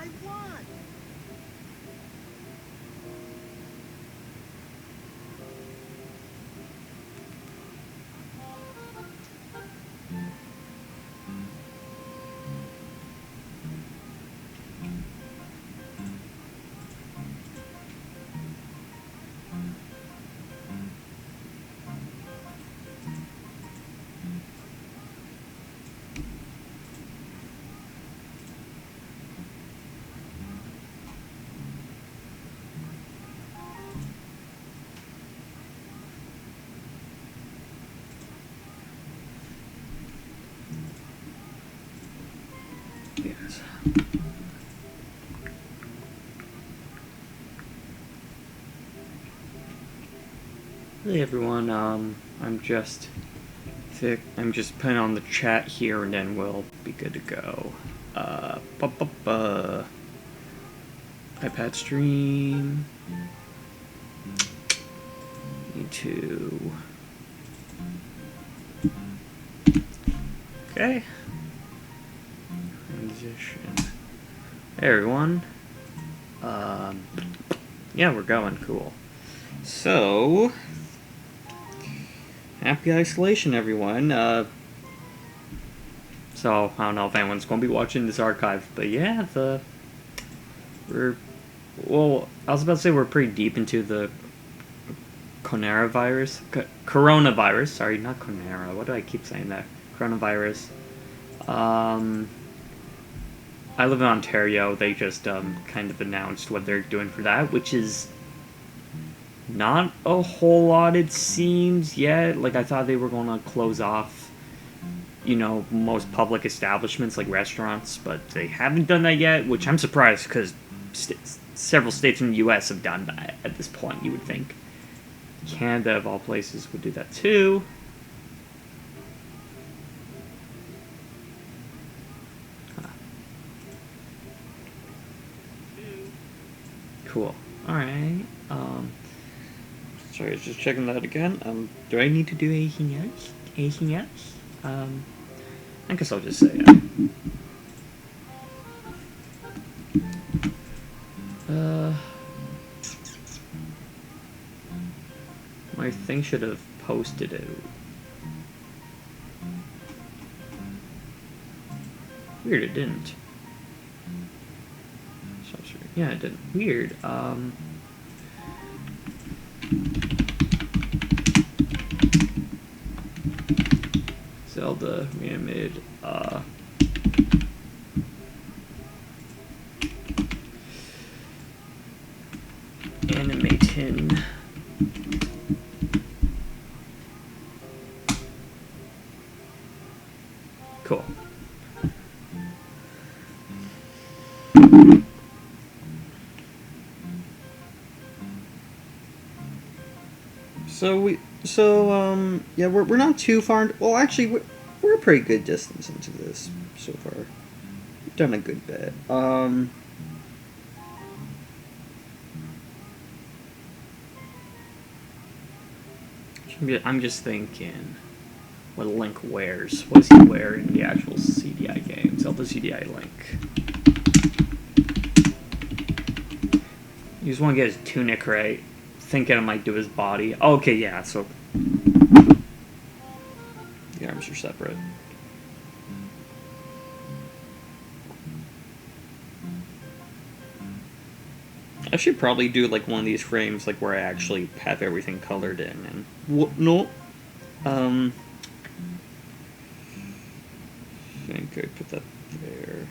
I want. Yes. Hey everyone, I'm just putting on the chat here and then we'll be good to go. iPad stream. Need to. Okay. Transition. Hey everyone. Yeah, we're going. Cool. So, happy isolation, everyone. So I don't know if anyone's going to be watching this archive, but yeah, well, I was about to say we're pretty deep into the coronavirus. Sorry, not Conera. What do I keep saying that? Coronavirus. I live in Ontario. They just kind of announced what they're doing for that, which is not a whole lot, it seems, yet. Like, I thought they were going to close off, most public establishments like restaurants, but they haven't done that yet, which I'm surprised because several states in the U.S. have done that at this point, you would think. Canada, of all places, would do that too. Cool. Alright. Sorry, I was just checking that again. Do I need to do anything else? Anything else? I guess I'll just say it. My thing should have posted it. Weird, it didn't. Yeah, it didn't. Weird. Zelda, Reanimated, Animating. Cool. Yeah, we're not too far. Well, actually, we're a pretty good distance into this so far. We've done a good bit. I'm just thinking, what Link wears. What does he wear in the actual CDI game? Zelda CDI Link. You just want to get his tunic right. Thinking I might do his body. Oh, okay, yeah, so the arms are separate. I should probably do like one of these frames like where I actually have everything colored in and whatnot. I think I put that there.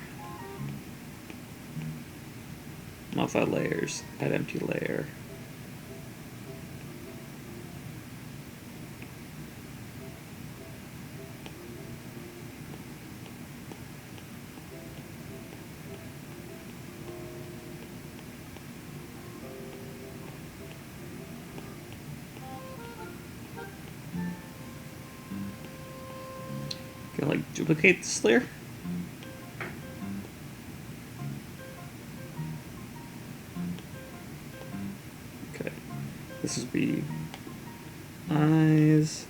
Modify layers, add empty layer. Can I like duplicate this layer? Okay, this would be eyes.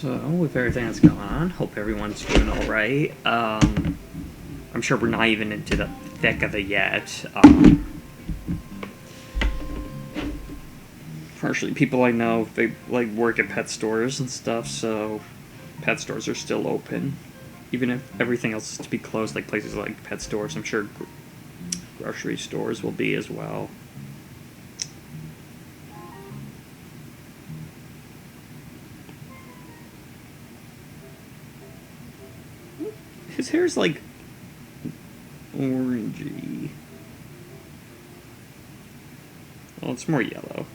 So, with everything that's going on, hope everyone's doing alright. I'm sure we're not even into the thick of it yet. Partially, people I know, they like work at pet stores and stuff, so pet stores are still open. Even if everything else is to be closed, like places like pet stores, I'm sure grocery stores will be as well. His hair's like orangey. Well, it's more yellow.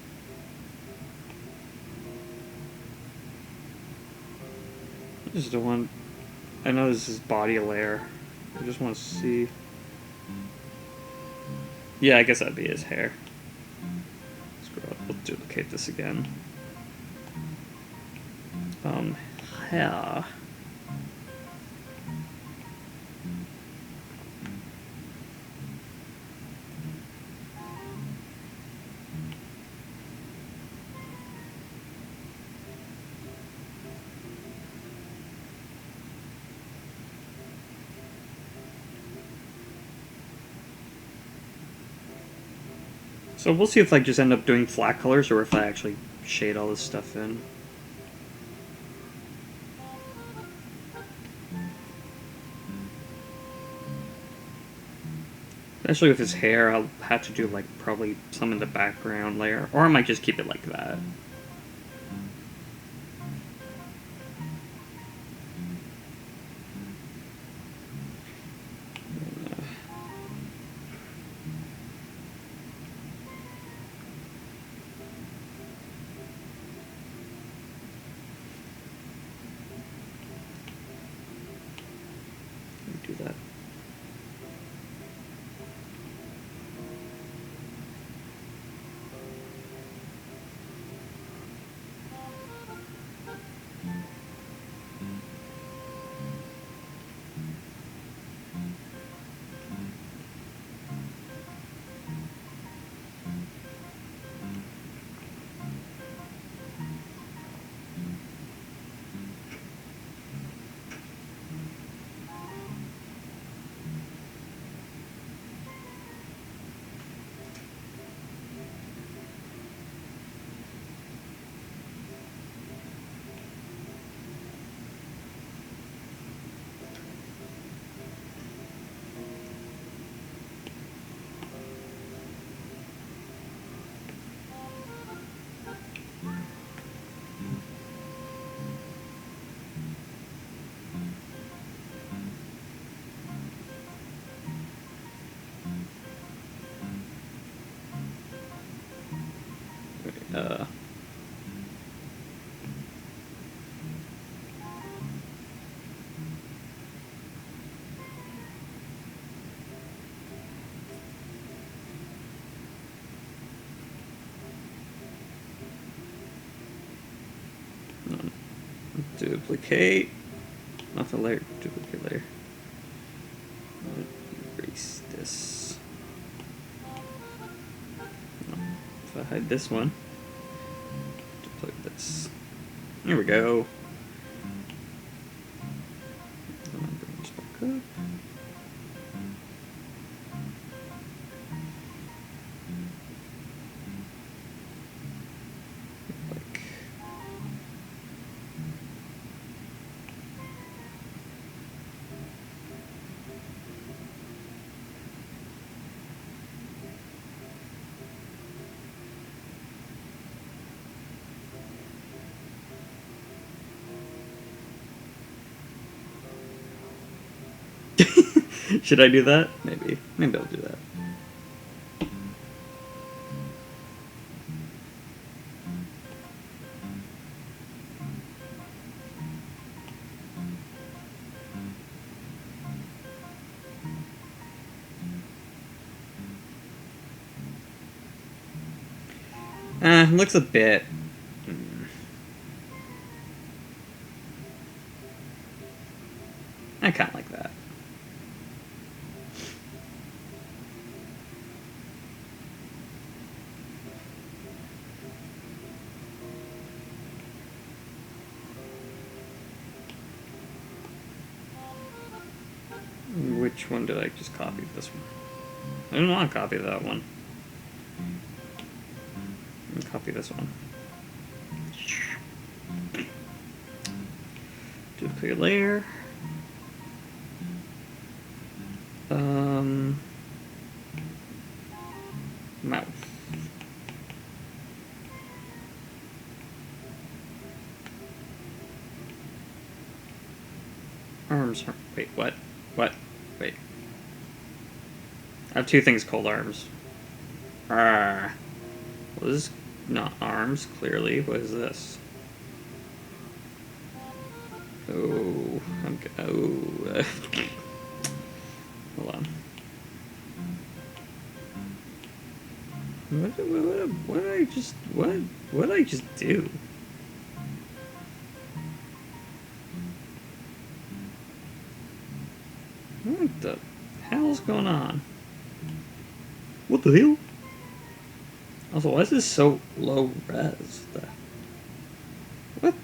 I just don't want... I know this is body layer. I just want to see... Yeah, I guess that'd be his hair. Scroll up. We'll duplicate this again. Hair. So we'll see if I just end up doing flat colors or if I actually shade all this stuff in. Especially with his hair, I'll have to do like probably some in the background layer, or I might just keep it like that. Do that. Uh, Duplicate. Not the layer. Duplicate layer. Erase this. If I hide this one, duplicate this. There we go. Bring this back up. Should I do that? Maybe. Maybe I'll do that. Looks a bit... I kind of like that. Which one did I just copy? This one. I didn't want to copy that one. Let me copy this one. Duplicate layer. Mouth. Arms. Wait, what? What? Wait. I have two things called arms. Well, this is not arms, clearly. What is this? Oh, oh. Hold on. What did I just do? What the hell's going on? What the hell? Also, why is this so low res? What?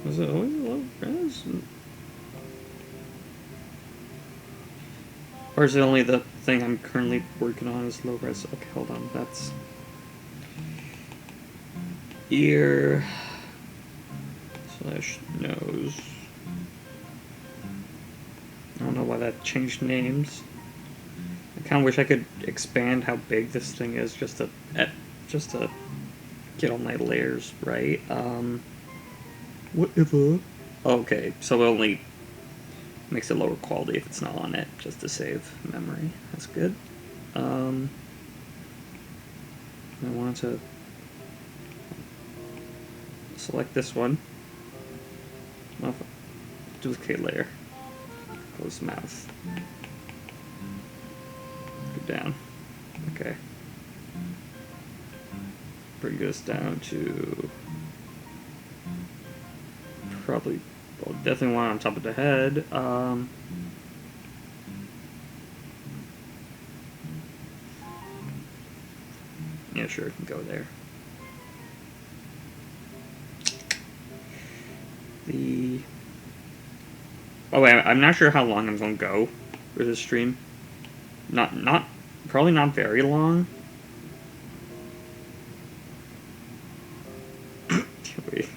Was it always low res? Or is it only the thing I'm currently working on is low res? Okay, hold on. That's ear / nose. I don't know why that changed names. I kind of wish I could expand how big this thing is just to get all my layers right. Whatever. Okay, so it only makes it lower quality if it's not on it, just to save memory. That's good. I wanted to select this one. Duplicate layer. Close mouth. Go down. Okay. Bring this down to probably, well, definitely one on top of the head. Yeah, sure, it can go there. Oh wait, I'm not sure how long I'm gonna go with this stream. Probably not very long. Wait.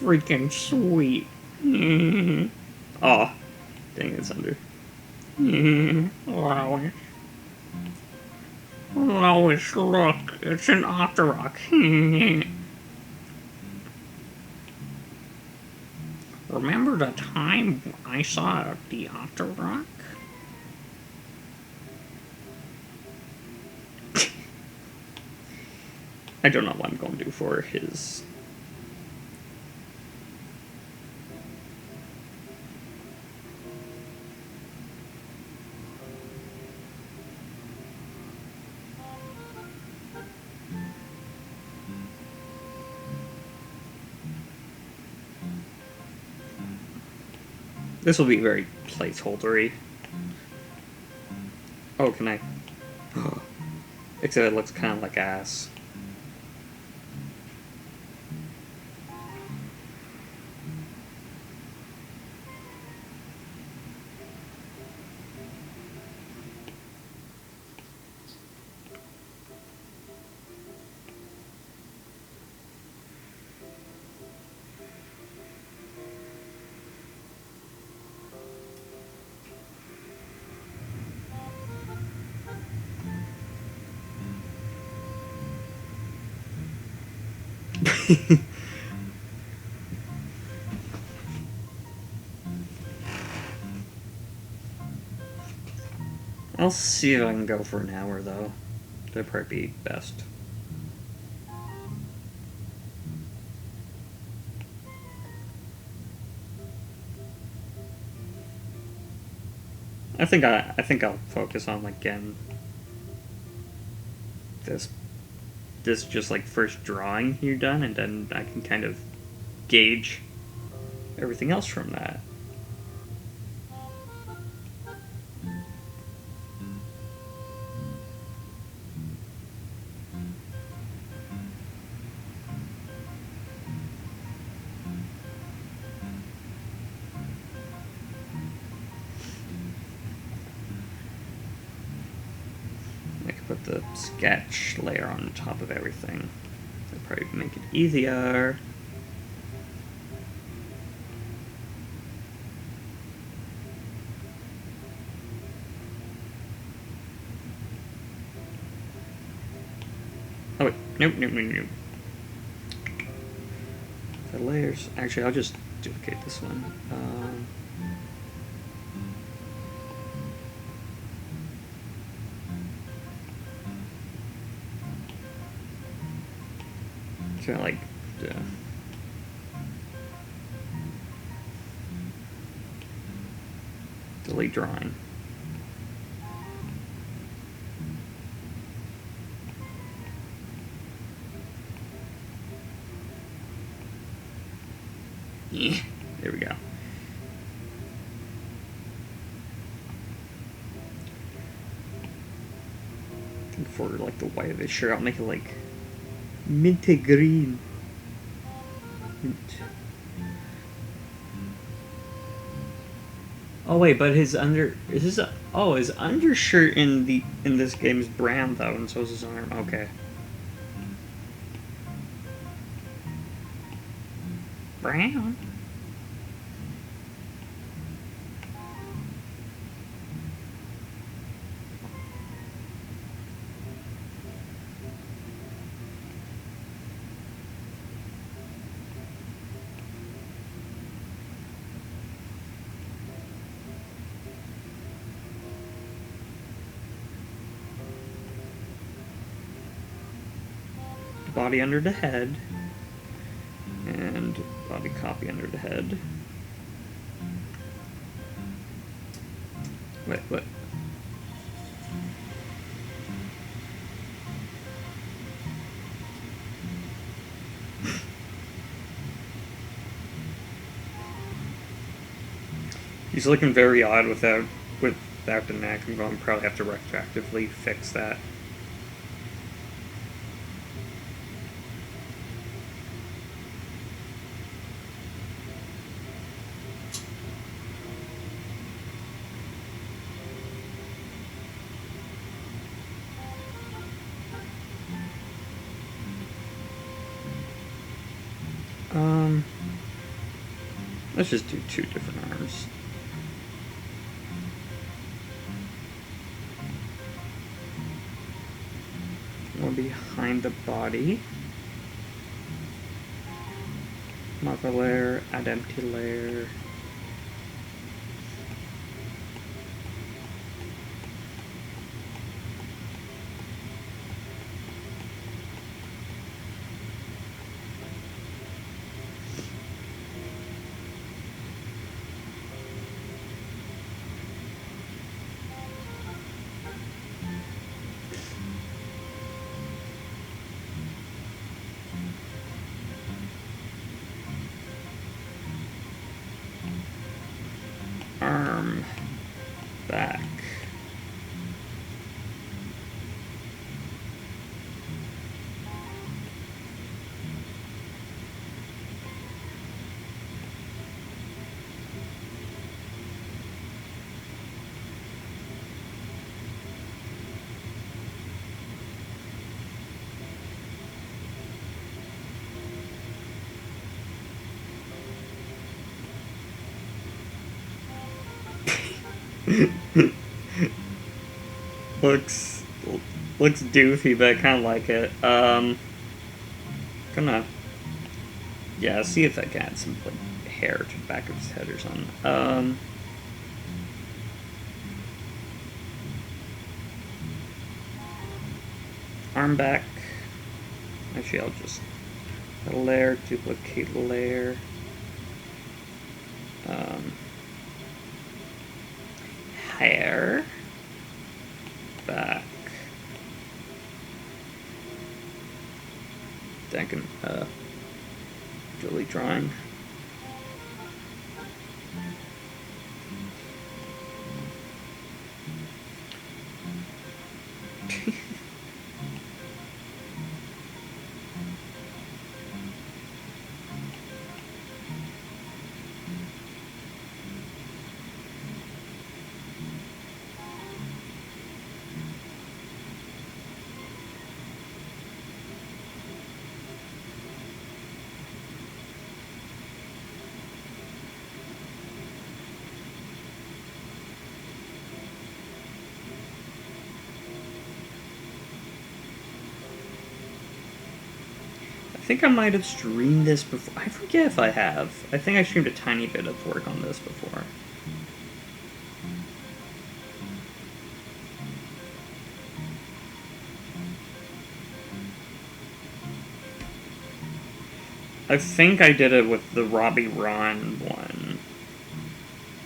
Freaking sweet. Oh, dang, it's under. Wow. Lois, look, it's an Octorok. Remember the time I saw the Octorok? I don't know what I'm going to do for his. This will be very placeholdery. Oh, can I? Except it looks kind of like ass. I'll see if I can go for an hour, though. That'd probably be best. I think I'll focus on, like, getting this just, like, first drawing here done, and then I can kind of gauge everything else from that. put the sketch layer on top of everything. That'll probably make it easier. Oh wait, nope. The layers. Actually, I'll just duplicate this one. Kind of like delete drawing. Yeah, there we go. I think for like the white of his shirt, I'll make it like minty green. Mint. Oh wait, but his his undershirt in this game is brown though, and so is his arm. Okay. Brown. Body under the head, and body copy under the head. Wait, what? He's looking very odd without the neck. I'm going to probably have to retroactively fix that. Let's just do 2 different arms. One behind the body. Mother layer, add empty layer. Arm back. looks doofy, but I kind of like it. Gonna see if I can add some like hair to the back of his head or something. Arm back. Actually, I'll just add a layer, duplicate layer. Hair back. Then I can delete drawing. think I might have streamed this before. I forget if I have. I think I streamed a tiny bit of work on this before. I think I did it with the Robbie Ron one,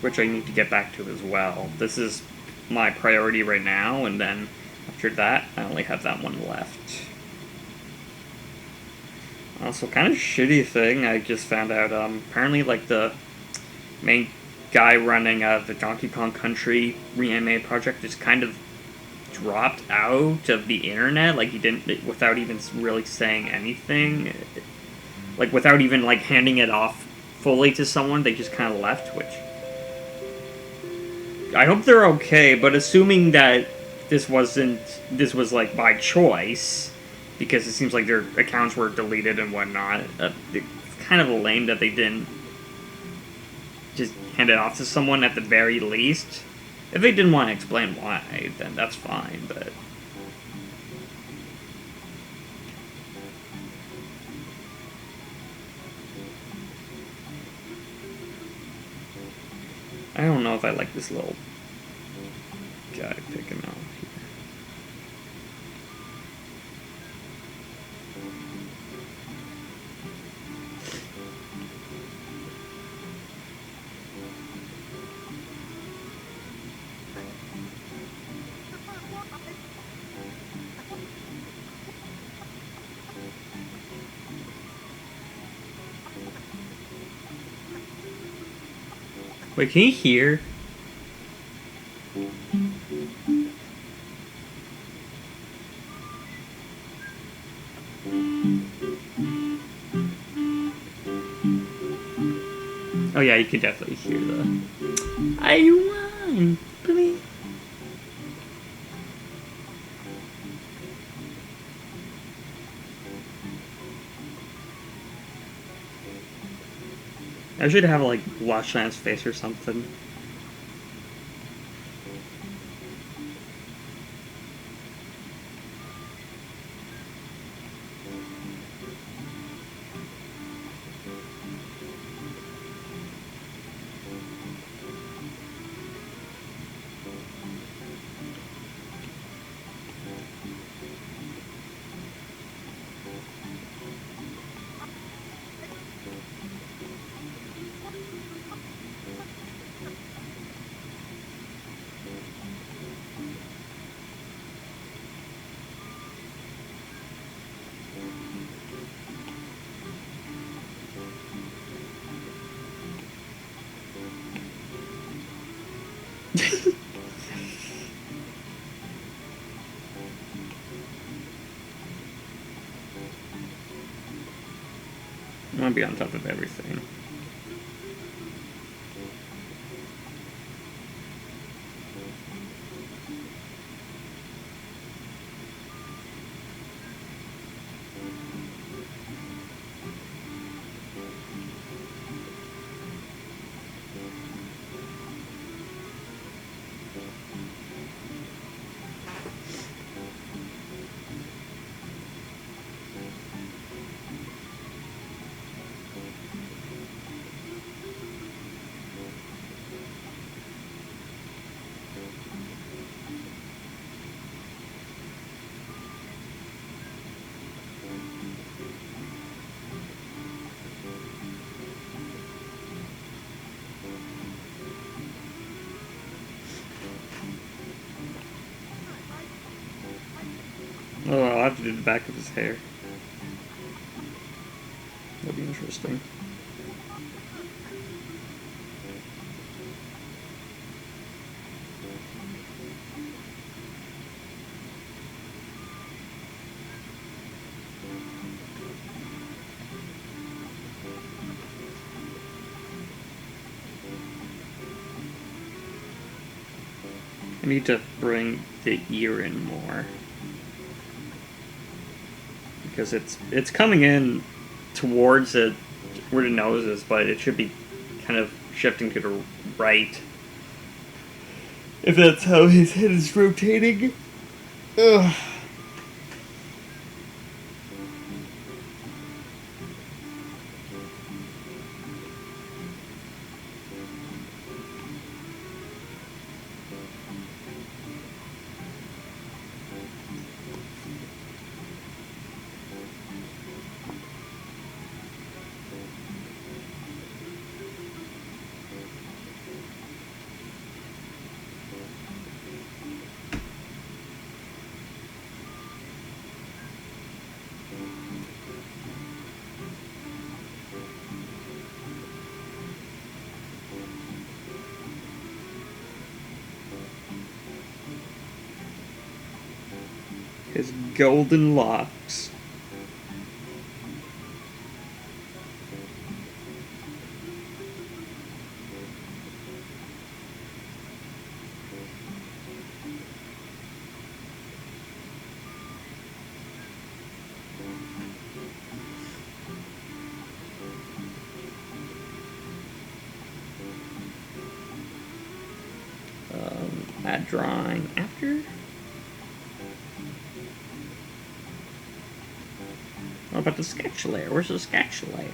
which I need to get back to as well. This is my priority right now, and then after that, I only have that one left. Also, kind of shitty thing, I just found out, apparently, like, the main guy running the Donkey Kong Country Reanimated project just kind of dropped out of the internet, like, he didn't, without even really saying anything. Like, without even, like, handing it off fully to someone, they just kind of left, which... I hope they're okay, but assuming that this was, like, by choice, because it seems like their accounts were deleted and whatnot, it's kind of lame that they didn't just hand it off to someone at the very least. If they didn't want to explain why, then that's fine, but... I don't know if I like this little guy picking out here. Wait, can you hear? Oh yeah, you can definitely hear the... I won, please. I should have like Watchland's face or something. I want to be on top of everything. Oh, I'll have to do the back of his hair. That'll be interesting. I need to bring the ear in more. Because it's coming in towards it where the nose is, but it should be kind of shifting to the right. If that's how his head is rotating. Ugh. His golden locks. Add drawing after. What about the sketch layer? Where's the sketch layer?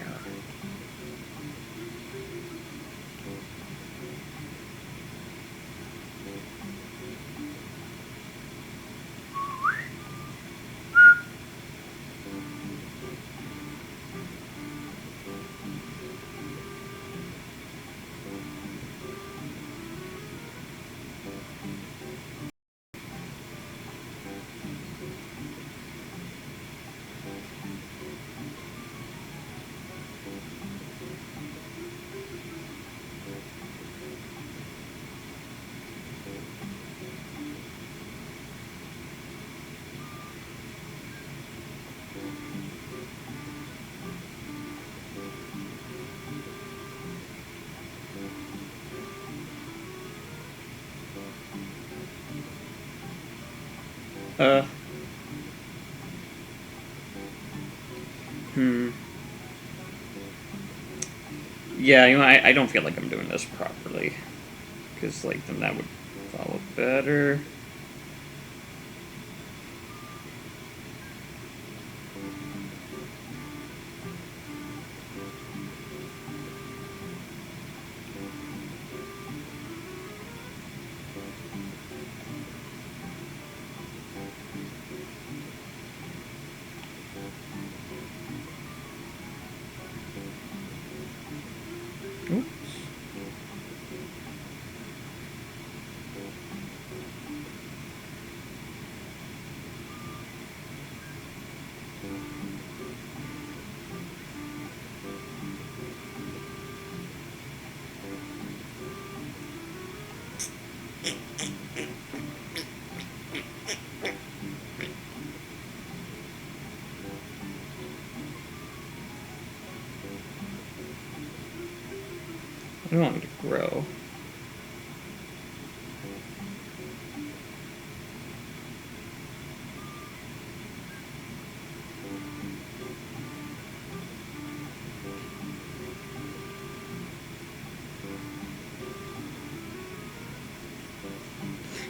Yeah, you know, I don't feel like I'm doing this properly. Because, like, then that would follow better. Oops. I don't want it to grow.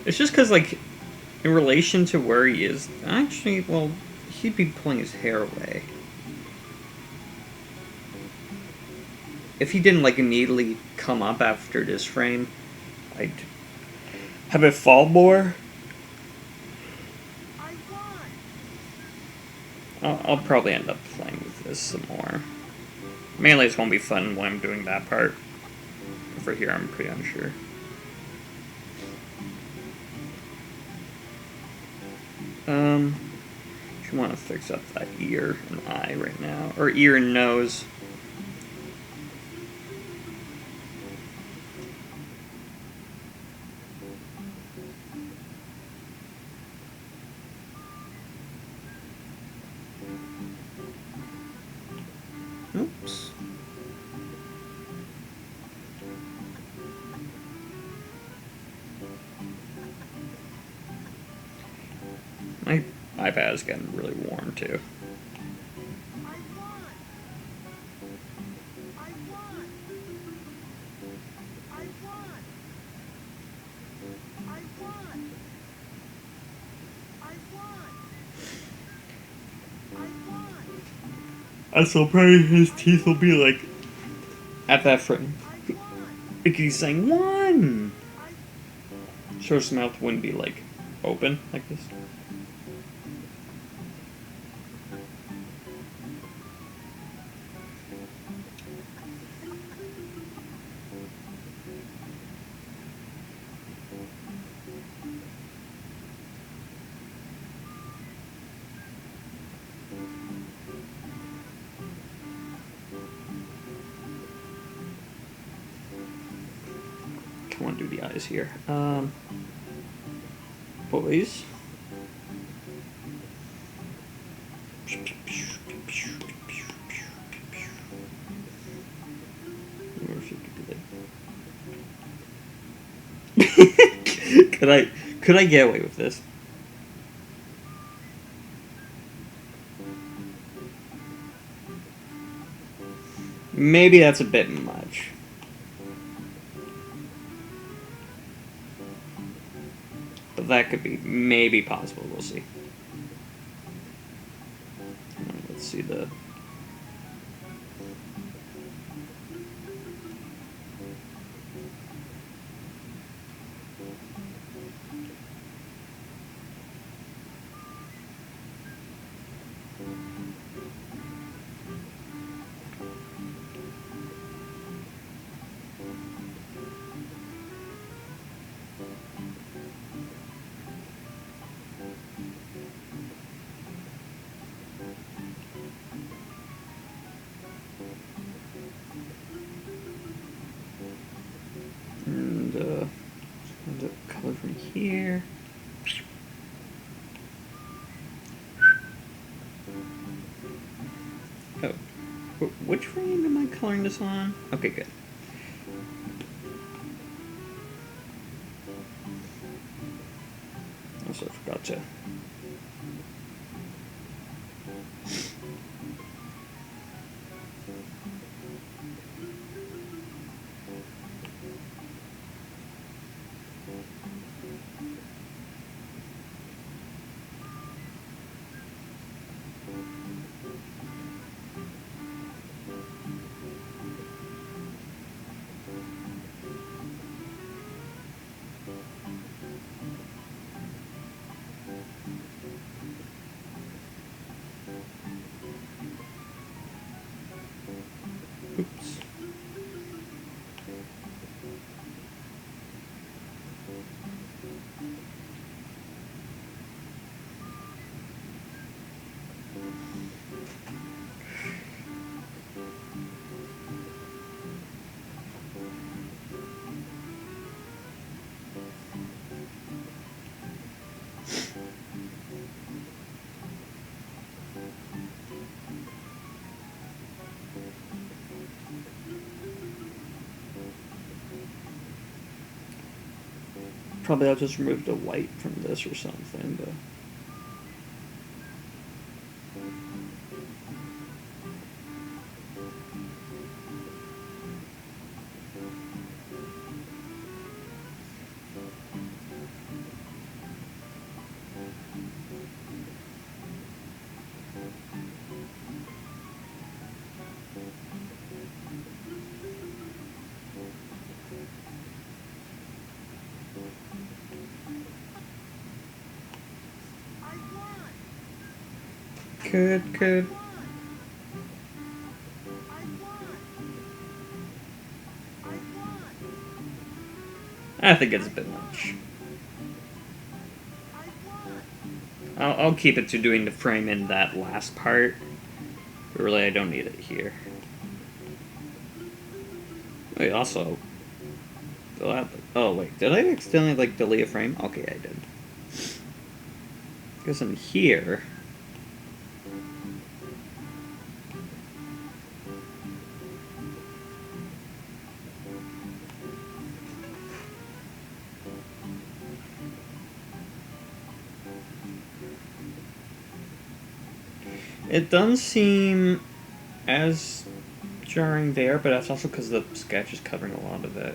It's just because, like, in relation to where he is, actually, well, he'd be pulling his hair away. If he didn't, like, immediately come up after this frame, I'd have it fall more. I'll probably end up playing with this some more. Mainly it's gonna be fun when I'm doing that part. For here, I'm pretty unsure. You want to fix up that ear and eye right now, or ear and nose. Oops. My iPad is getting really warm too. So probably his teeth will be like at that frame. Because he's saying one. So his mouth wouldn't be like open like this. I want to do the eyes here. Boys. Could I get away with this? Maybe that's a bit much. But that could be maybe possible. We'll see. Let's see the... And the color from here. Oh, which frame am I coloring this on? Okay, good. Also forgot to... Oops. Probably I'll just remove the white from this or something, but... Good. I think it's a bit much. I'll keep it to doing the frame in that last part. But really, I don't need it here. Wait, also... Oh, wait. Did I accidentally, like, delete a frame? Okay, I did. Because in here... It doesn't seem as jarring there, but that's also because the sketch is covering a lot of it.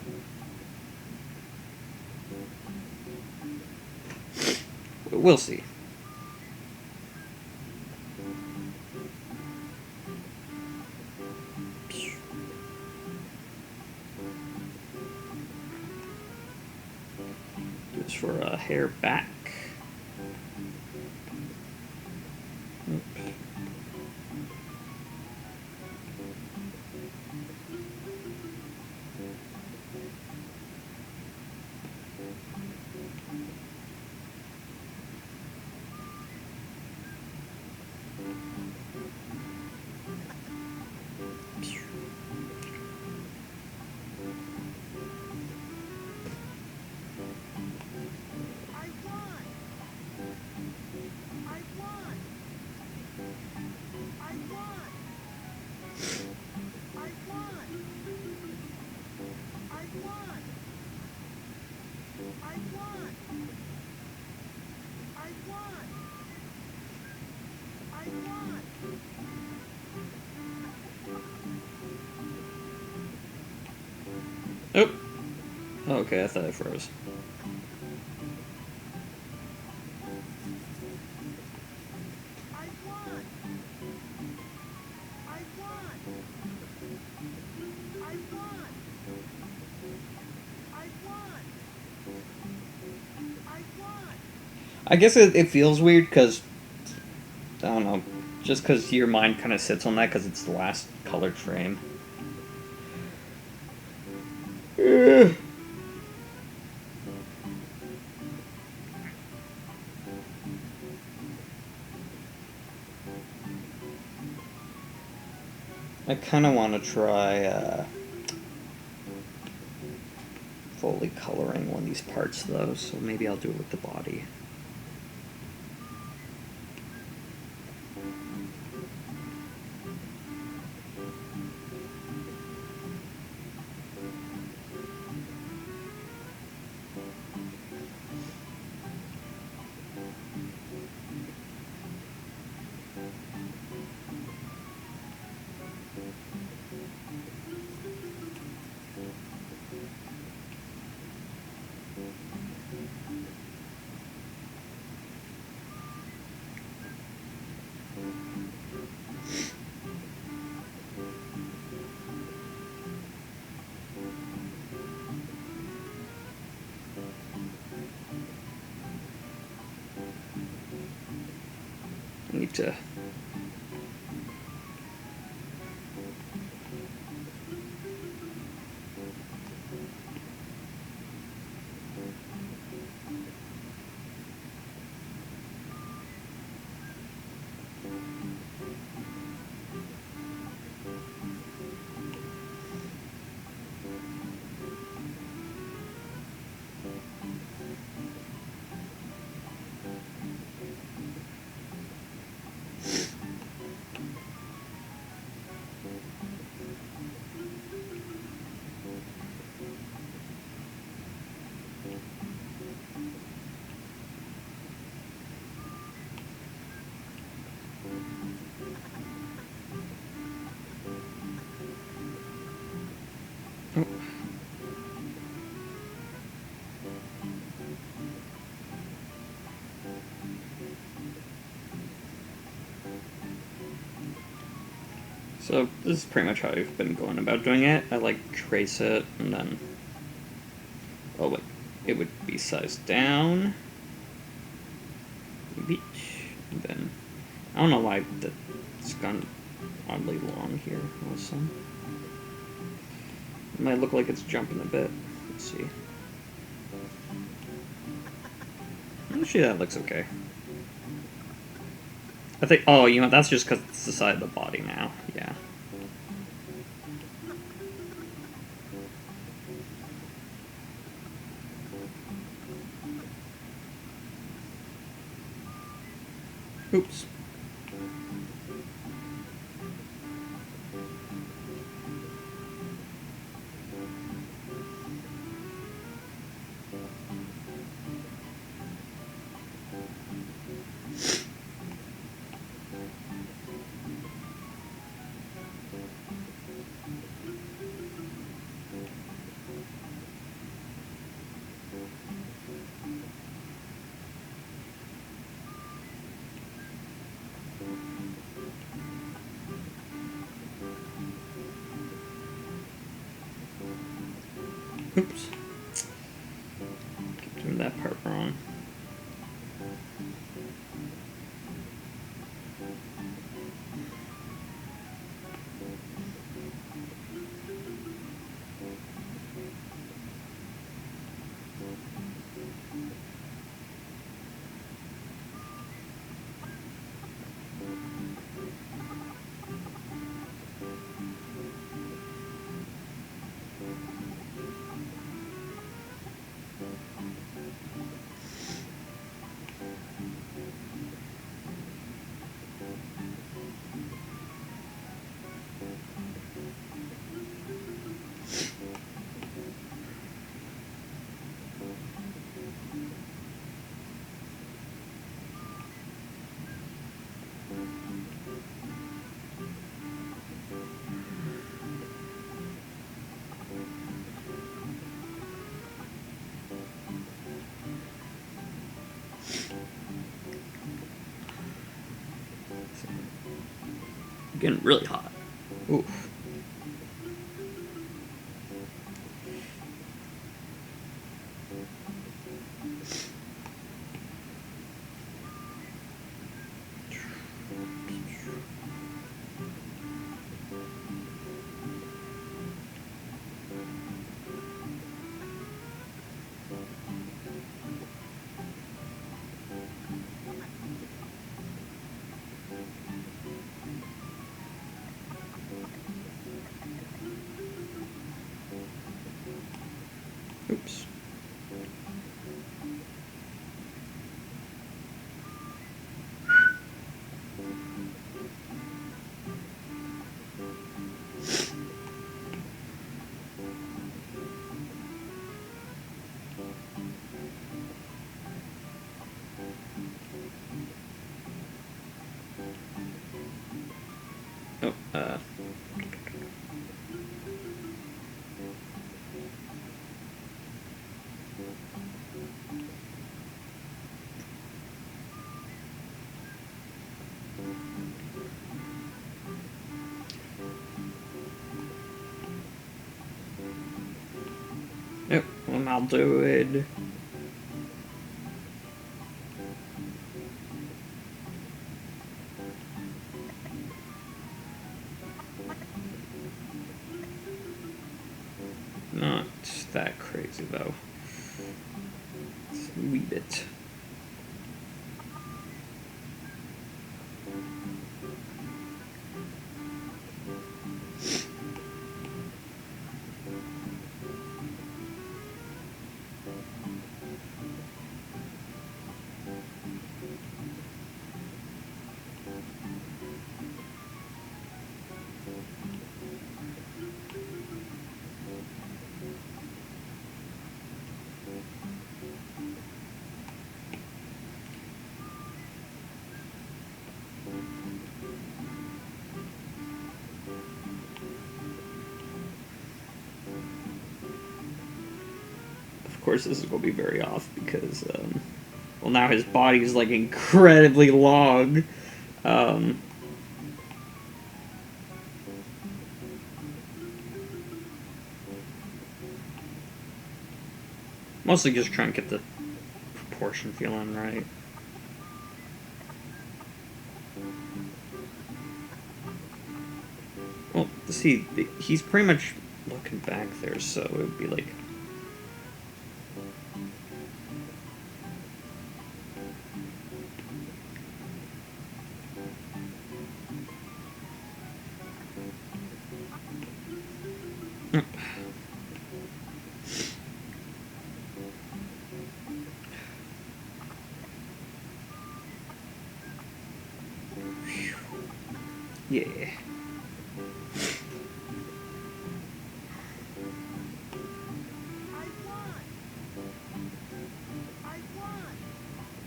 We'll see. Just for a hair back. Oh. Okay, I thought I froze. I guess it feels weird because, I don't know, just because your mind kind of sits on that because it's the last colored frame. I kind of want to try fully coloring one of these parts though, so maybe I'll do it with the body. I need to... Oh. So this is pretty much how I've been going about doing it. I like trace it and then, oh wait, it would be sized down, maybe, and then I don't know why it's gone oddly long here. Also, it might look like it's jumping a bit. Let's see. Actually, that looks okay. I think. Oh, you know, that's just because it's the side of the body now. Yeah. Oops. Oops. Keep doing that part wrong. getting really hot. Oof. Oops. Oh, Yep, and I'll do it. Not that crazy though. It's a wee bit. Of course, this is going to be very off because, well, now his body is like incredibly long. Mostly just trying to get the proportion feeling right. Well, see, he's pretty much looking back there, so it would be like... Yeah.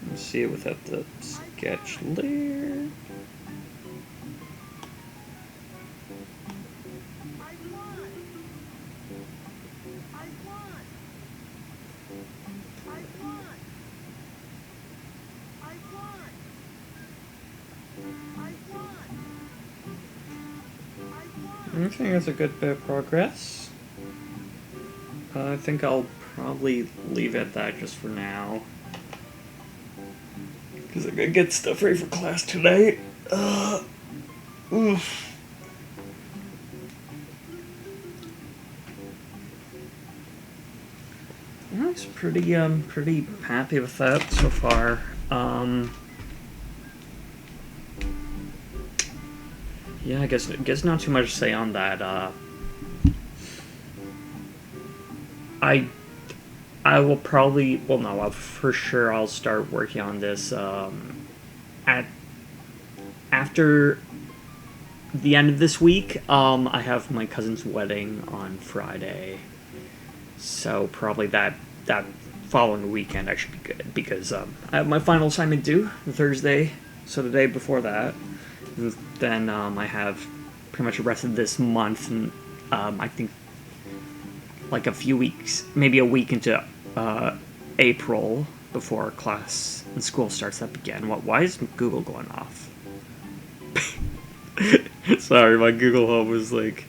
Let's see it without the sketch layer. I think that's a good bit of progress. I think I'll probably leave it at that just for now. Because I gotta get stuff ready for class tonight. Oof. I was pretty happy with that so far. Yeah, I guess not too much to say on that. I will probably, well, no, for sure I'll start working on this after the end of this week. I have my cousin's wedding on Friday, so probably that following weekend I should be good because I have my final assignment due Thursday, so the day before that. And then I have pretty much the rest of this month, and I think like a few weeks, maybe a week into April before class and school starts up again. Why is Google going off? Sorry, my Google Home was like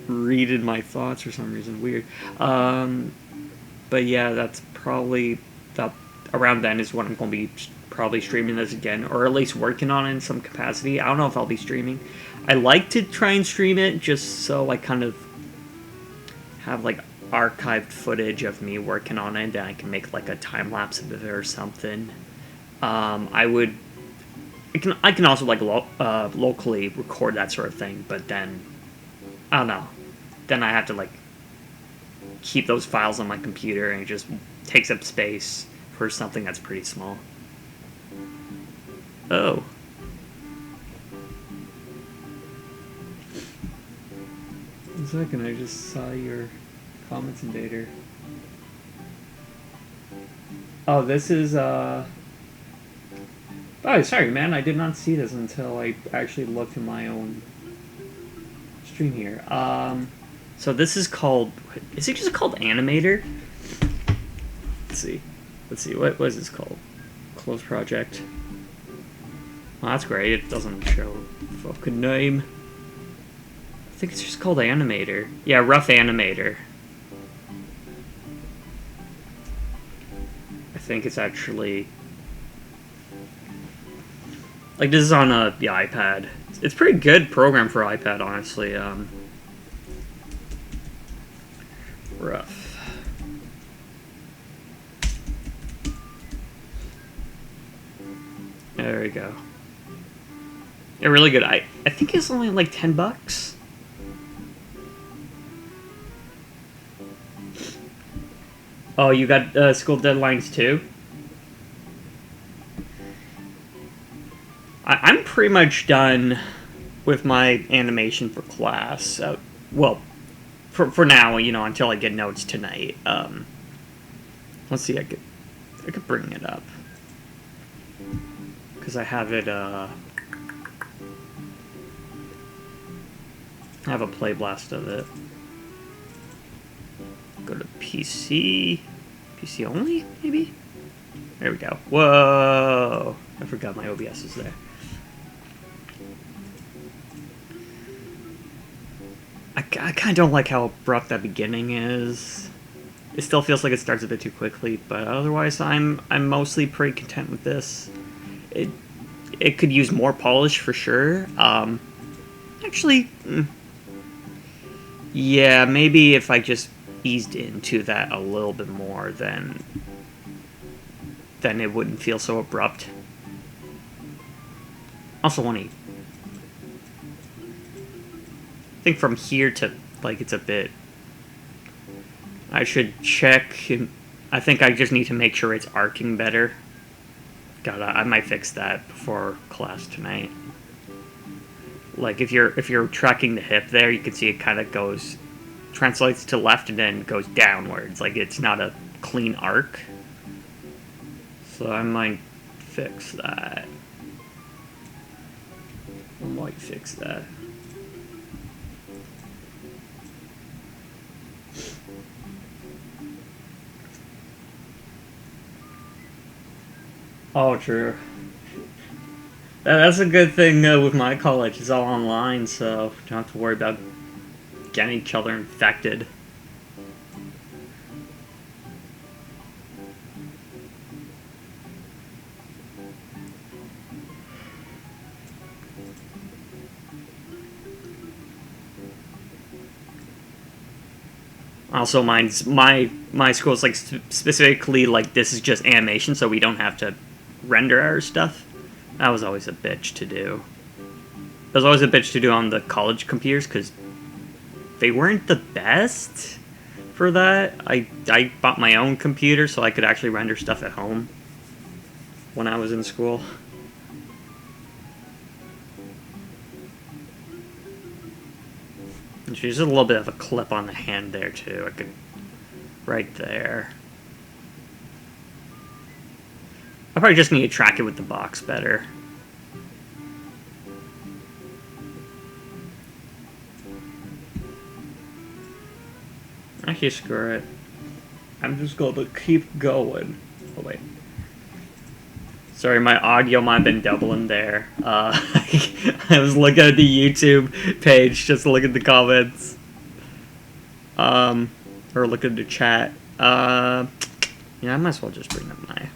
reading my thoughts for some reason. Weird. But yeah, that's probably that. Around then is when I'm going to be probably streaming this again, or at least working on it in some capacity. I don't know if I'll be streaming. I like to try and stream it just so I kind of have like archived footage of me working on it, and I can make like a time lapse of it or something. I can also like locally record that sort of thing, but then I don't know. Then I have to like keep those files on my computer, and it just takes up space for something that's pretty small. Oh. One second, I just saw your comments invader. Oh, this is Oh, sorry, man. I did not see this until I actually looked in my own stream here. So this is called... Is it just called Animator? Let's see. What is this called? Close project. Well, that's great. It doesn't show the fucking name. I think it's just called Animator. Yeah, Rough Animator. I think it's actually... Like, this is on the iPad. It's a pretty good program for iPad, honestly. Rough. There we go. Yeah, really good. I think it's only like $10. Oh, you got school deadlines too? I'm pretty much done with my animation for class. Well, for now, you know, until I get notes tonight. Let's see, I could bring it up. Because I have it, I have a play blast of it. Go to PC. PC only, maybe? There we go. Whoa! I forgot my OBS is there. I kind of don't like how abrupt that beginning is. It still feels like it starts a bit too quickly, but otherwise I'm mostly pretty content with this. It could use more polish for sure. Actually, yeah, maybe if I just eased into that a little bit more, then it wouldn't feel so abrupt. Also, I think from here to, like, it's a bit... I should check, and I think I just need to make sure it's arcing better. I might fix that before class tonight. Like, if you're tracking the hip there, you can see it kind of translates to left and then goes downwards. Like, it's not a clean arc. So I might fix that. Oh, true. That's a good thing with my college. It's all online, so don't have to worry about getting each other infected. Also, my school is like specifically like this is just animation, so we don't have to render our stuff. That was always a bitch to do. It was always a bitch to do on the college computers because they weren't the best for that. I bought my own computer so I could actually render stuff at home when I was in school. There's a little bit of a clip on the hand there too. I could, right there. I probably just need to track it with the box better. Actually, screw it. I'm just going to keep going. Oh wait. Sorry, my audio might have been doubling there. I was looking at the YouTube page just to look at the comments. Or look at the chat. Yeah, I might as well just bring up my...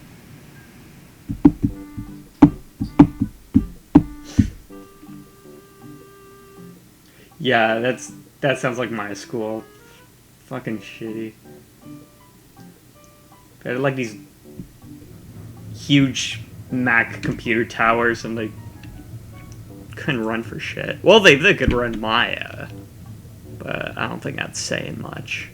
Yeah, that sounds like my school. Fucking shitty. They had like these huge Mac computer towers and they couldn't run for shit. Well, they could run Maya, but I don't think that's saying much.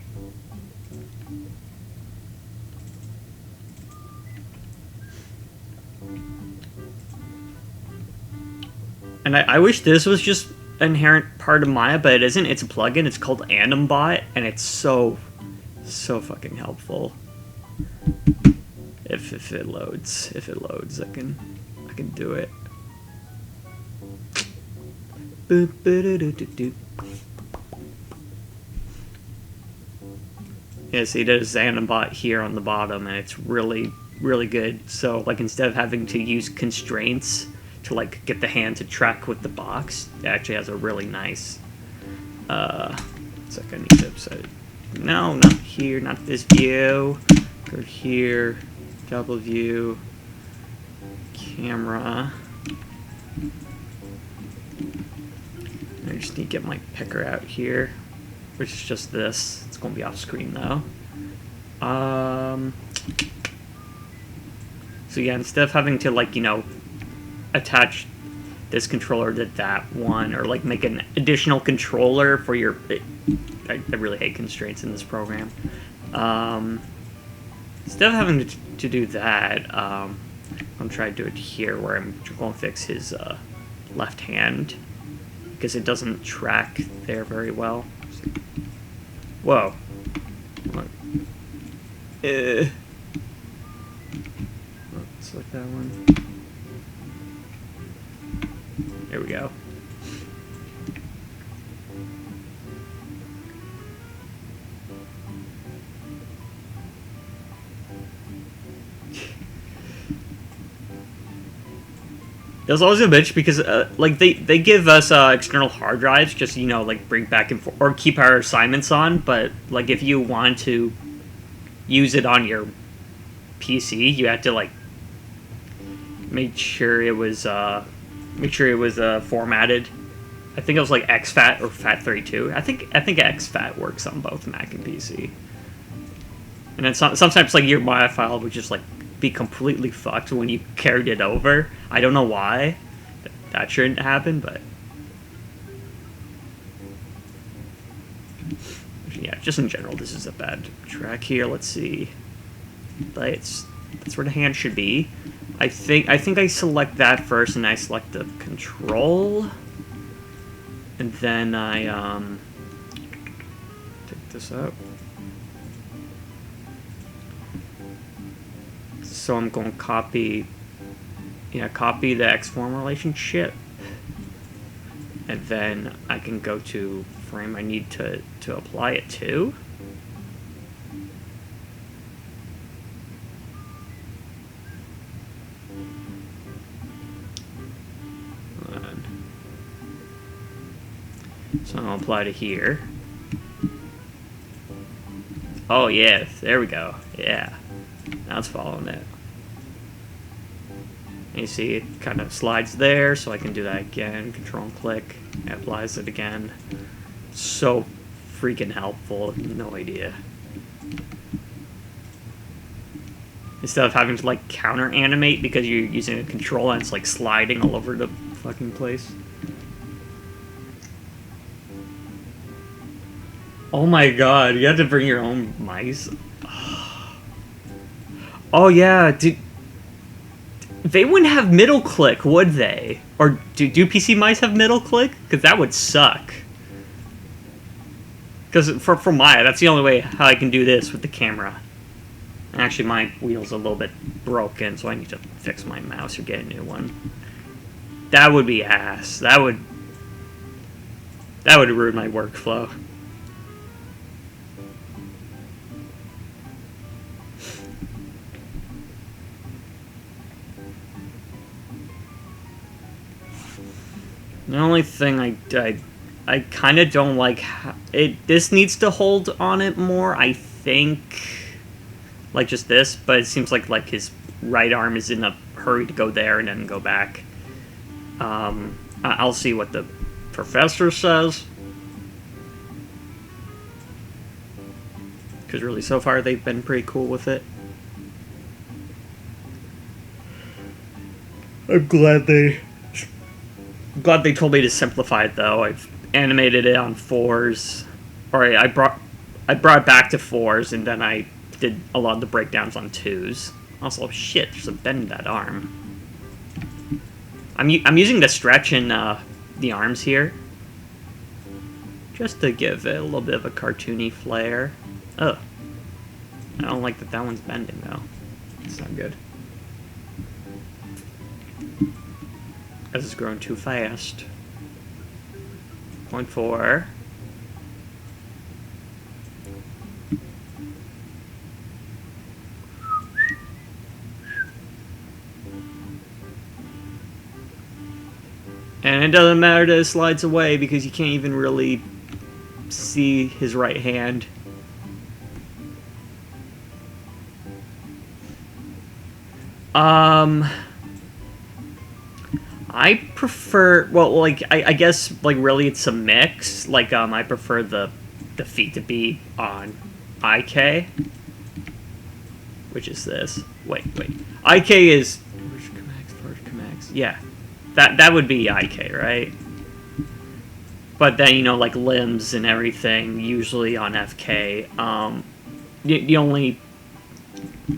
And I wish this was just an inherent part of Maya, but it isn't. It's a plugin. It's called AnimBot, and it's so fucking helpful. If it loads, I can do it. Yeah, see, there's AnimBot here on the bottom, and it's really good. So, like, instead of having to use constraints to like get the hand to track with the box, it actually has a really nice. It's like I need to upset. No, not here, not this view. Go here, double view, camera. I just need to get my picker out here, which is just this. It's gonna be off screen though. So yeah, instead of having to like, you know, attach this controller to that one, or like make an additional controller for your... I really hate constraints in this program. Instead of having to do that, I'm going to try to do it here, where I'm going to fix his left hand, because it doesn't track there very well. Whoa. Select that one. There we go. It was always a bitch because, like, they give us external hard drives just, you know, like, bring back and forth, or keep our assignments on, but, like, if you want to use it on your PC, you have to, like, make sure it was formatted. I think it was like exFAT or FAT32. I think exFAT works on both Mac and PC. And then sometimes like your Maya file would just like be completely fucked when you carried it over. I don't know why. That shouldn't happen, but yeah, just in general, this is a bad track here. Let's see. That's where the hand should be. I think I select that first, and I select the control, and then I take this out. So I'm going to copy the X-form relationship, and then I can go to frame I need to apply it to. So I'm going to apply to here. Oh, yeah. There we go. Yeah. Now it's following it. And you see it kind of slides there, so I can do that again. Control and click. It applies it again. So freaking helpful. No idea. Instead of having to, like, counter-animate because you're using a control and it's, like, sliding all over the fucking place. Oh my god, you have to bring your own mice? Oh yeah, dude. They wouldn't have middle click, would they? Or do PC mice have middle click? Because that would suck. Because for Maya, that's the only way how I can do this with the camera. And actually, my wheel's a little bit broken, so I need to fix my mouse or get a new one. That would be ass. That would ruin my workflow. The only thing I kind of don't like it. This needs to hold on it more. I think, like just this, but it seems like his right arm is in a hurry to go there and then go back. I'll see what the professor says. Because really, so far they've been pretty cool with it. I'm glad they told me to simplify it though. I've animated it on 4s, or I brought it back to 4s, and then I did a lot of the breakdowns on 2s. Also, shit, there's a bend in that arm. I'm using the stretch in the arms here, just to give it a little bit of a cartoony flair. Ugh. I don't like that one's bending though. It's not good. As it's growing too fast. 0.4. And it doesn't matter that it slides away because you can't even really see his right hand. I prefer, well, like, I guess, like, really it's a mix. Like, I prefer the feet to be on IK, which is this. Wait. IK is, yeah, that would be IK, right? But then, you know, like, limbs and everything, usually on FK.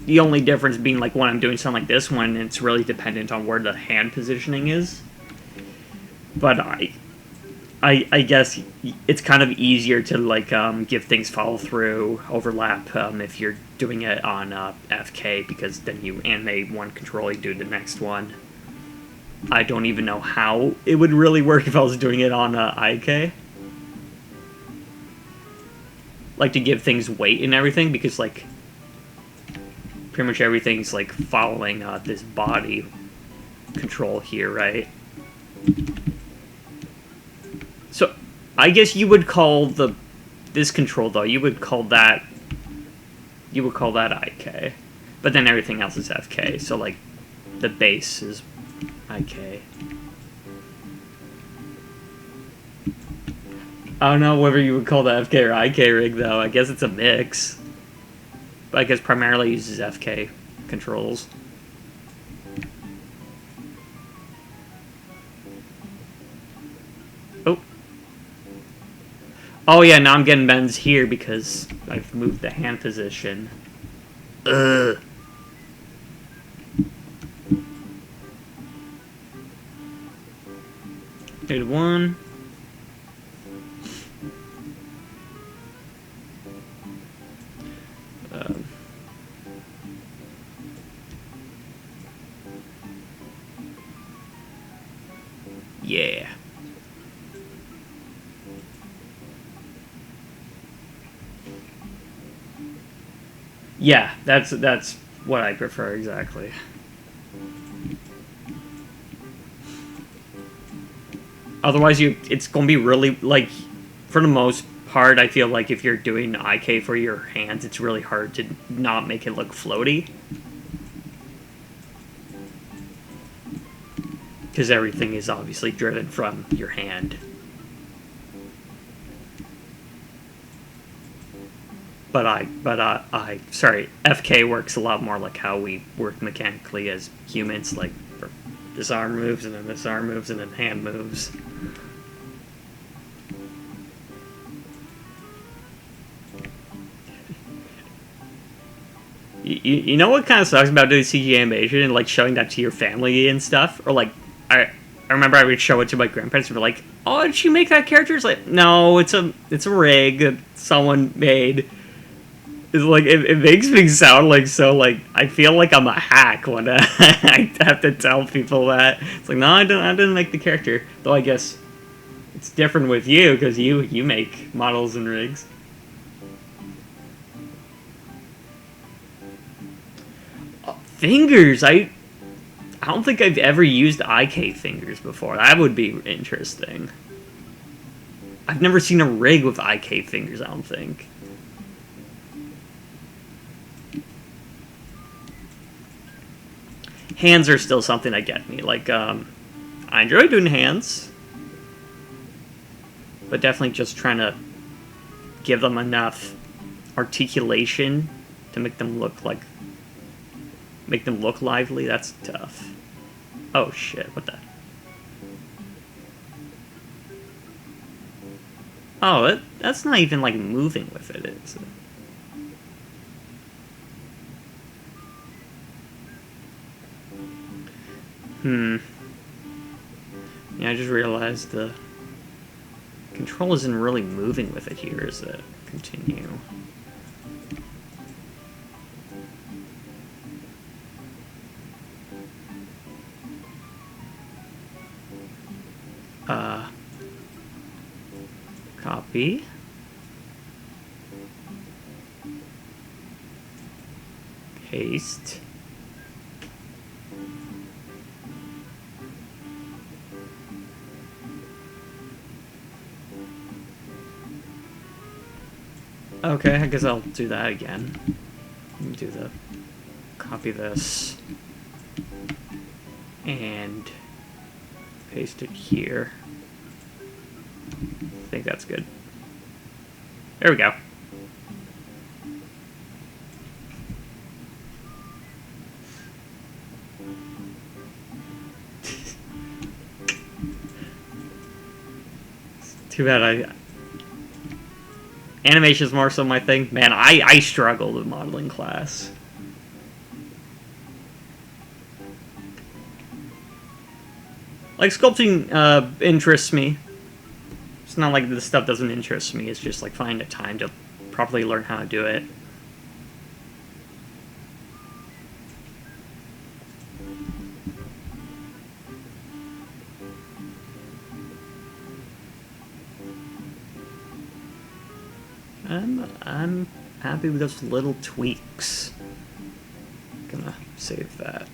The only difference being, like, when I'm doing something like this one, it's really dependent on where the hand positioning is. But I guess it's kind of easier to, like, give things follow through, overlap, if you're doing it on FK, because then you animate one control, you do the next one. I don't even know how it would really work if I was doing it on IK. Like, to give things weight and everything, because, like, pretty much everything's like following this body control here, right? So I guess you would call this control though, you would call that IK, but then everything else is FK. So like the base is IK. I don't know whether you would call that FK or IK rig though. I guess it's a mix. I guess primarily uses FK controls. Oh yeah, now I'm getting bends here because I've moved the hand position. Ugh. Hit one. Yeah. Yeah, that's what I prefer exactly. Otherwise, it's gonna be really, like, for the most part, I feel like if you're doing IK for your hands, it's really hard to not make it look floaty. Because everything is obviously driven from your hand. Sorry, FK works a lot more like how we work mechanically as humans, like, this arm moves, and then this arm moves, and then hand moves. You know what kind of sucks about doing CG animation and, like, showing that to your family and stuff? Or, like, I remember I would show it to my grandparents and be like, "Oh, did you make that character?" It's like, no, it's a rig that someone made. It's like, it makes me sound like so, like, I feel like I'm a hack when I have to tell people that. It's like, no, I didn't make the character. Though I guess it's different with you, because you make models and rigs. Fingers, I I don't think I've ever used IK fingers before. That would be interesting. I've never seen a rig with IK fingers, I don't think. Hands are still something that get me. Like, I enjoy doing hands. But definitely just trying to give them enough articulation to make them look lively. That's tough. Oh shit, what the? Oh, that's not even like moving with it, is it? Yeah, I just realized the control isn't really moving with it here, is it? Continue. Copy. Paste. Okay, I guess I'll do that again. Do the copy this and paste it here. I think that's good. There we go. Too bad animation's more so my thing. Man, I struggled with modeling class. Like, sculpting interests me. It's not like this stuff doesn't interest me, it's just like finding the time to properly learn how to do it. I'm happy with those little tweaks. Gonna save that.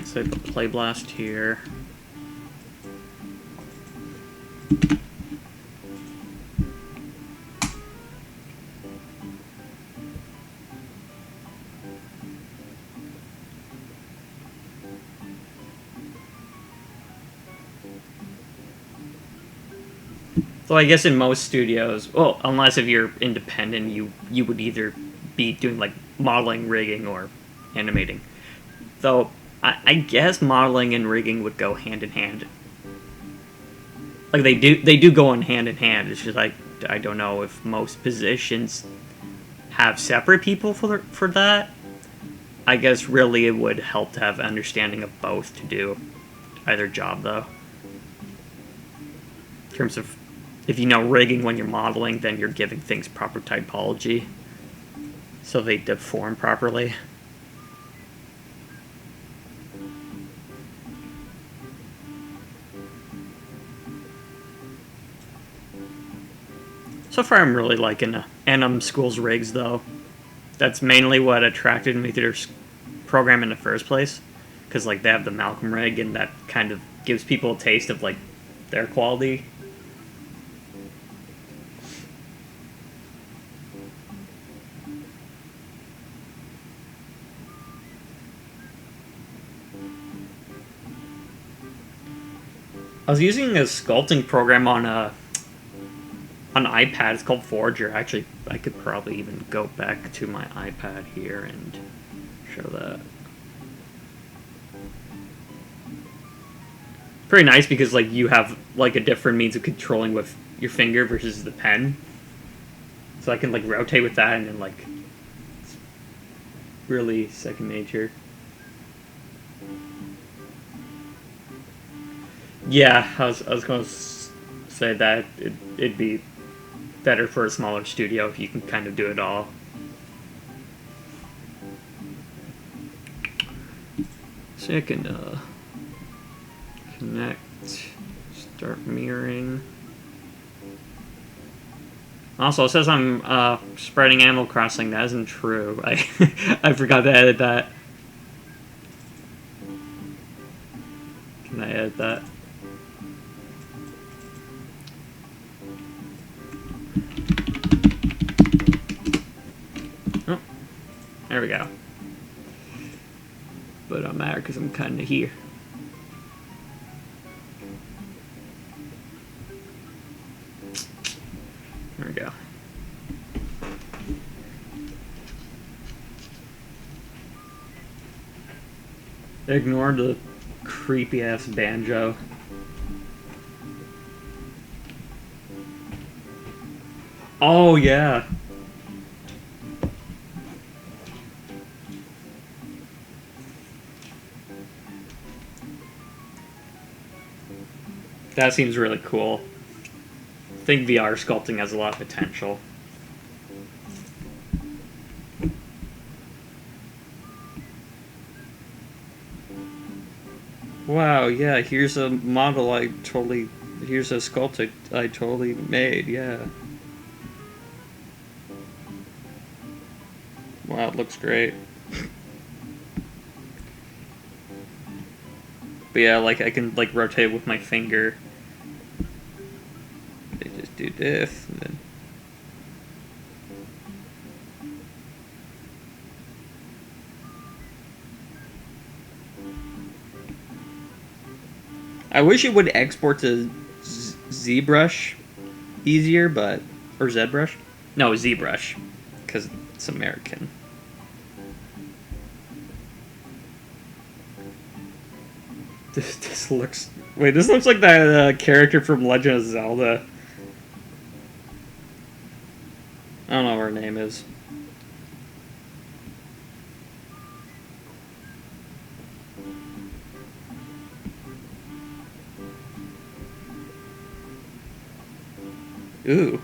So I put Play Blast here. So I guess in most studios, well, unless if you're independent, you would either be doing like modeling, rigging, or animating. Though I guess modeling and rigging would go hand in hand. Like they do go in hand. It's just like I don't know if most positions have separate people for that. I guess really it would help to have understanding of both to do either job though. In terms of if you know rigging when you're modeling, then you're giving things proper typology so they deform properly. So far I'm really liking Enum School's rigs though. That's mainly what attracted me to their program in the first place. Because like they have the Malcolm rig and that kind of gives people a taste of like their quality. I was using a sculpting program on iPad. It's called Forger. Actually, I could probably even go back to my iPad here and show that. Pretty nice because like you have like a different means of controlling with your finger versus the pen. So I can like rotate with that and then like it's really second nature. Yeah, I was going to say that it'd be better for a smaller studio if you can kind of do it all. So I can Connect. Start mirroring. Also, it says I'm spreading Animal Crossing. That isn't true. I forgot to edit that. Can I edit that? Oh, there we go. But it don't matter because I'm kind of here. There we go. Ignore the creepy ass banjo. Oh yeah. That seems really cool. I think VR sculpting has a lot of potential. Wow, yeah, here's a model here's a sculpt I totally made, yeah. Wow, it looks great. But yeah, like, I can, like, rotate with my finger. I just do this, and then... I wish it would export to ZBrush easier, but... Or ZBrush? No, ZBrush. Because it's American. This looks... Wait, this looks like that character from Legend of Zelda. I don't know what her name is. Ooh.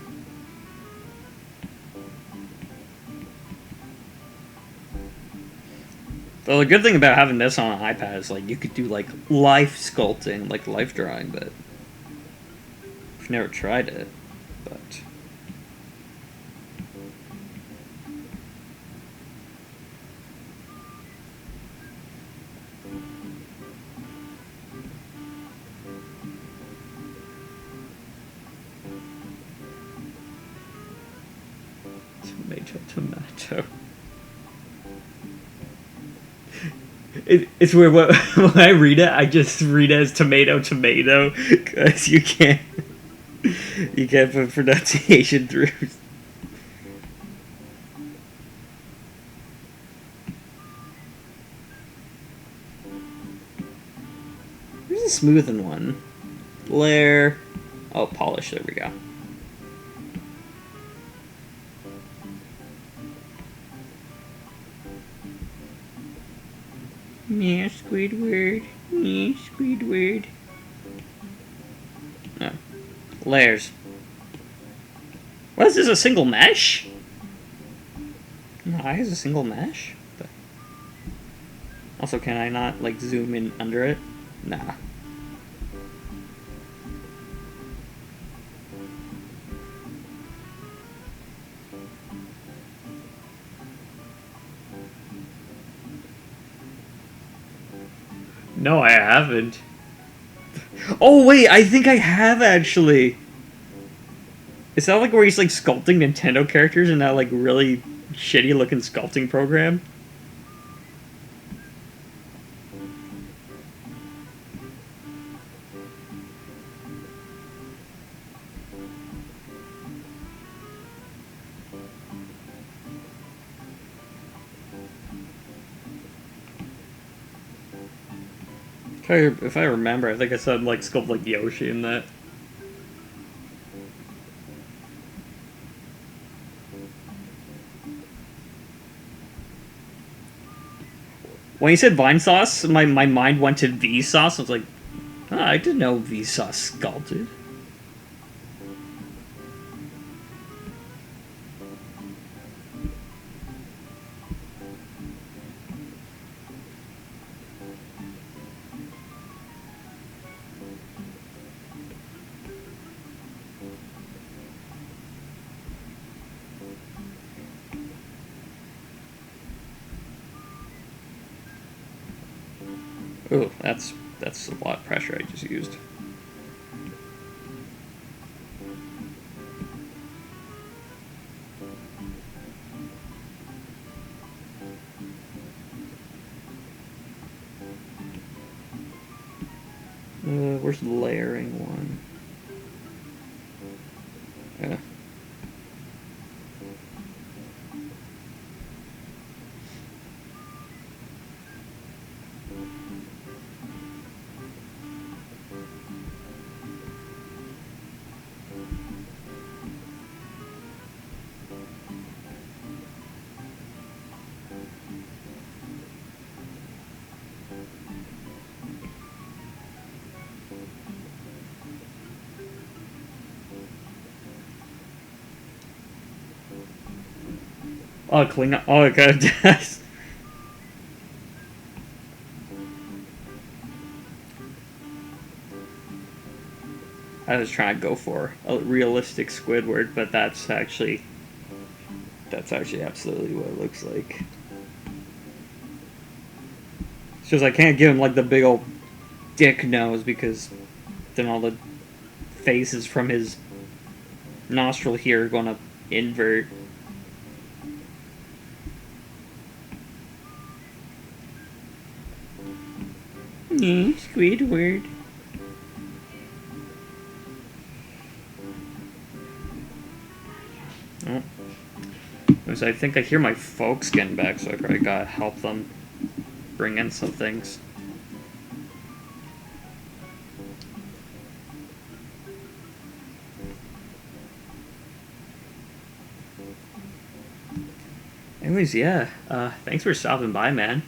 Well, the good thing about having this on an iPad is, like, you could do, like, life sculpting, like life drawing, but I've never tried it, but... Tomato. It's weird. When I read it, I just read it as tomato, because you can't put pronunciation through. There's a smoothen one. Layer. Oh, polish. There we go. Yeah, Squidward. Yeah, Squidward. No. Layers. What is this, a single mesh? No, is a single mesh? But also, can I not, like, zoom in under it? Nah. No, I haven't. Oh, wait, I think I have, actually. Is that, like, where he's, like, sculpting Nintendo characters in that, like, really shitty-looking sculpting program? If I remember, I think I said, like, sculpt like Yoshi in that. When you said Vine Sauce, my mind went to Vsauce. I was like, oh, I didn't know Vsauce sculpted. Ooh, that's a lot of pressure I just used. Where's the layering one? Yeah. Oh, clean up. Oh, good. I was trying to go for a realistic Squidward, but that's actually absolutely what it looks like. It's just I can't give him like the big old dick nose because then all the faces from his nostril here are gonna invert. Squidward. Oh. So I think I hear my folks getting back, so I probably gotta help them bring in some things. Anyways, yeah. Thanks for stopping by, man.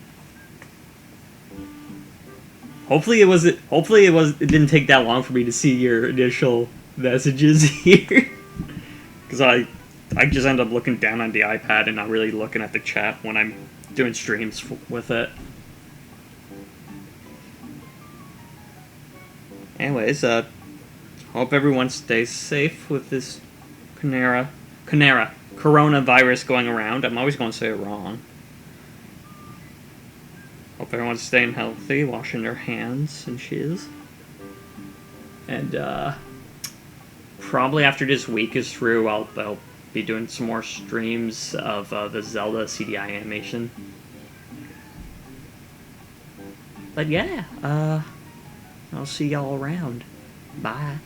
Hopefully it didn't take that long for me to see your initial messages here. Because I just end up looking down on the iPad and not really looking at the chat when I'm doing streams with it. Anyways, hope everyone stays safe with this coronavirus going around. I'm always going to say it wrong. Hope everyone's staying healthy, washing their hands and shiz. And probably after this week is through, I'll be doing some more streams of the Zelda CDI animation. But yeah, I'll see y'all around. Bye.